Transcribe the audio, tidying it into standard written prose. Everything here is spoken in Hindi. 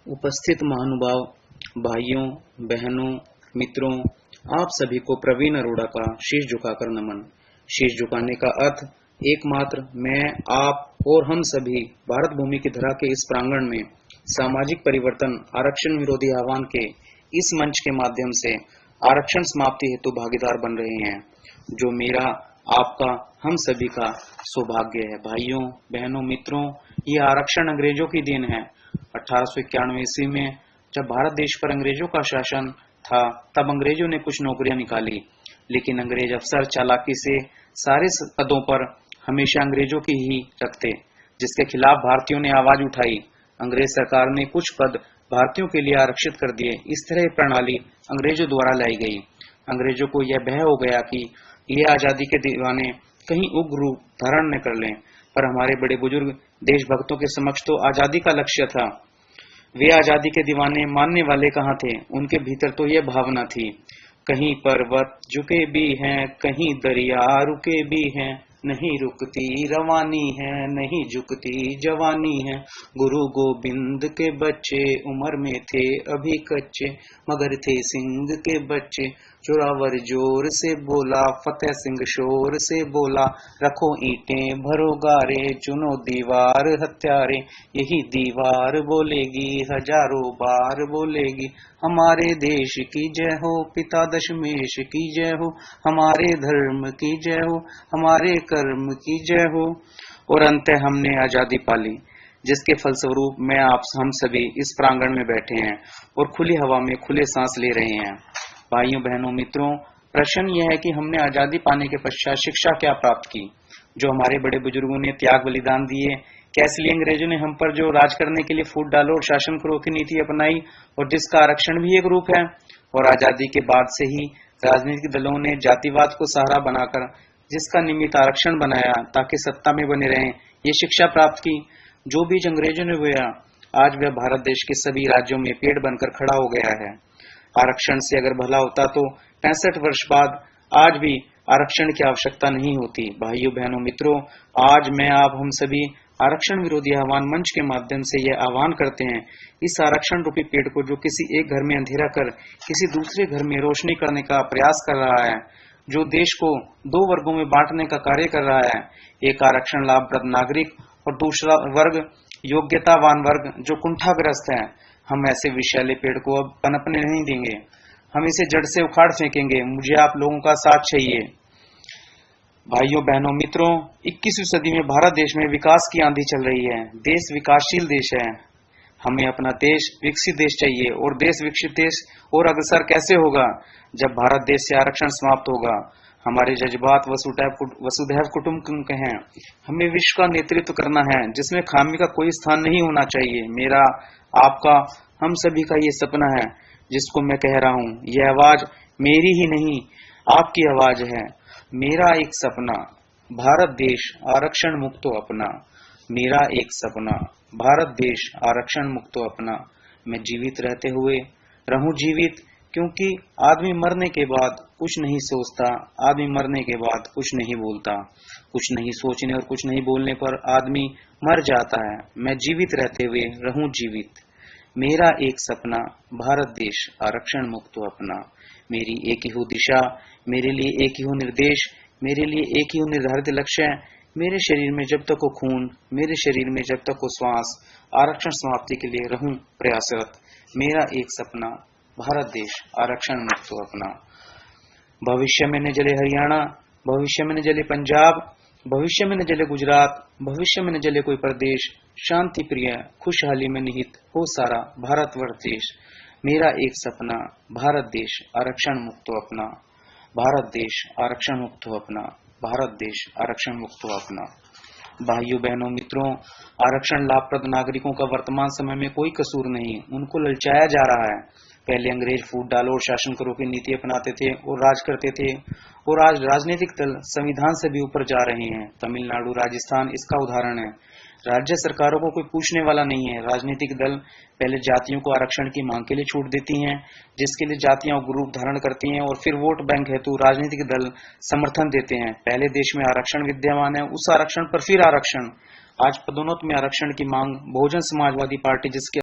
उपस्थित महानुभाव, भाइयों, बहनों, मित्रों, आप सभी को प्रवीण अरोड़ा का शीश झुकाकर नमन। शीश झुकाने का अर्थ एकमात्र मैं, आप और हम सभी भारत भूमि की धरा के इस प्रांगण में सामाजिक परिवर्तन, आरक्षण विरोधी आह्वान के इस मंच के माध्यम से आरक्षण समाप्ति हेतु भागीदार बन रहे हैं, जो मेरा, आपका, हम सभी का सौभाग्य है। भाइयों, बहनों, मित्रों, ये आरक्षण अंग्रेजों की देन है। 1891 ईस्वी में जब भारत देश पर अंग्रेजों का शासन था, तब अंग्रेजों ने कुछ नौकरियां निकाली, लेकिन अंग्रेज अफसर चालाकी से सारे पदों पर हमेशा अंग्रेजों की ही रखते, जिसके खिलाफ भारतीयों ने आवाज उठाई। अंग्रेज सरकार ने कुछ पद भारतीयों के लिए आरक्षित कर दिए। इस तरह प्रणाली अंग्रेजों द्वारा लाई गई। अंग्रेजों को यह भय हो गया कि ये आजादी के दीवाने कहीं उग्र रूप धारण न कर लें, पर हमारे बड़े बुजुर्ग देशभक्तों के समक्ष तो आजादी का लक्ष्य था। वे आजादी के दीवाने मानने वाले कहाँ थे? उनके भीतर तो यह भावना थी, कहीं पर्वत झुके भी हैं, कहीं दरिया रुके भी हैं, नहीं रुकती रवानी है, नहीं झुकती जवानी है। गुरु गोविंद के बच्चे उम्र में थे अभी कच्चे, मगर थे सिंह के बच्चे। जोरावर जोर से बोला, फतेह सिंह शोर से बोला, रखो ईंटें भरो गारे, चुनो दीवार हत्यारे। यही दीवार बोलेगी हजारों बार बोलेगी, हमारे देश की जय हो, पिता दशमेश की जय हो, हमारे धर्म की जय हो, हमारे कर्म की जय हो। और अंत हमने आजादी पाली, जिसके फलस्वरूप मैं आप हम सभी इस प्रांगण में बैठे हैं और खुली हवा में खुले सांस ले रहे हैं। भाइयों, बहनों, मित्रों, प्रश्न यह है कि हमने आजादी पाने के पश्चात शिक्षा क्या प्राप्त की? जो हमारे बड़े बुजुर्गों ने त्याग बलिदान दिए, कैसे लिए अंग्रेजों ने हम पर जो राज करने के लिए फूट डालो और शासन करो की नीति अपनाई, और जिसका आरक्षण भी एक रूप है। और आजादी के बाद से ही राजनीतिक दलों ने जातिवाद को सहारा बनाकर जिसका निमित्त आरक्षण बनाया ताकि सत्ता में बने रहें, ये शिक्षा प्राप्त की। जो बीज अंग्रेजों ने बोया, आज वह भारत देश के सभी राज्यों में पेड़ बनकर खड़ा हो गया है। आरक्षण से अगर भला होता तो 65 वर्ष बाद आज भी आरक्षण की आवश्यकता नहीं होती। भाइयों, बहनों, मित्रों, आज मैं, आप, हम सभी आरक्षण विरोधी आह्वान मंच के माध्यम से यह आह्वान करते हैं, इस आरक्षण रूपी पेड़ को जो किसी एक घर में अंधेरा कर किसी दूसरे घर में रोशनी करने का प्रयास कर रहा है, जो देश को दो वर्गों में बांटने का कार्य कर रहा है, एक आरक्षण लाभप्रद नागरिक और दूसरा वर्ग योग्यतावान वर्ग जो कुंठाग्रस्त है, हम ऐसे विषैले पेड़ को अब पनपने नहीं देंगे। हम इसे जड़ से उखाड़ फेंकेंगे। मुझे आप लोगों का साथ चाहिए। भाइयों, बहनों, मित्रों, 21वीं सदी में भारत देश में विकास की आंधी चल रही है। देश विकासशील देश है। हमें अपना देश विकसित देश चाहिए, और देश विकसित देश और अग्रसर कैसे होगा? जब भारत देश से आरक्षण समाप्त होगा। हमारे जज्बात वसुधैव कुटुंबकम हैं। हमें विश्व का नेतृत्व करना है, जिसमें खामी का कोई स्थान नहीं होना चाहिए। मेरा, आपका, हम सभी का ये सपना है, जिसको मैं कह रहा हूँ। यह आवाज मेरी ही नहीं, आपकी आवाज है। मेरा एक सपना, भारत देश आरक्षण मुक्त हो अपना। मेरा एक सपना, भारत देश आरक्षण मुक्त हो अपना। मैं जीवित रहते हुए रहूं जीवित, क्योंकि आदमी मरने के बाद कुछ नहीं सोचता, आदमी मरने के बाद कुछ नहीं बोलता। कुछ नहीं सोचने और कुछ नहीं बोलने पर आदमी मर जाता है। मैं जीवित रहते हुए रहूं जीवित। मेरा एक सपना, भारत देश आरक्षण मुक्त हो अपना। मेरी एक ही हो दिशा, मेरे लिए एक ही हो निर्देश, मेरे लिए एक ही हो निर्धारित लक्ष्य। मेरे शरीर में जब तक हो खून, मेरे शरीर में जब तक हो श्वास, आरक्षण समाप्ति के लिए रहूं प्रयासरत। मेरा एक सपना, भारत देश आरक्षण मुक्त हो अपना। भविष्य में न जले हरियाणा, भविष्य में न जले पंजाब, भविष्य में न जले गुजरात, भविष्य में न जले कोई प्रदेश। शांति प्रिय खुशहाली में निहित हो सारा भारतवर्ष देश। मेरा एक सपना, भारत देश आरक्षण मुक्त हो अपना। भारत देश आरक्षण मुक्त हो अपना। भारत देश आरक्षण मुक्त हो अपना। भाइयों, बहनों, मित्रों, आरक्षण लाभप्रद नागरिकों का वर्तमान समय में कोई कसूर नहीं। उनको ललचाया जा रहा है। पहले अंग्रेज फूट डालो और शासन करो की नीति अपनाते थे और राज करते थे, और आज राजनीतिक दल संविधान से भी ऊपर जा रहे हैं। तमिलनाडु, राजस्थान इसका उदाहरण है। राज्य सरकारों को कोई पूछने वाला नहीं है। राजनीतिक दल पहले जातियों को आरक्षण की मांग के लिए छूट देती हैं, जिसके लिए जातियां ग्रुप धारण करती हैं, और फिर वोट बैंक हेतु राजनीतिक दल समर्थन देते हैं। पहले देश में आरक्षण विद्यमान है, उस आरक्षण पर फिर आरक्षण। आज पदोन्नत में आरक्षण की मांग बहुजन समाजवादी पार्टी, जिसके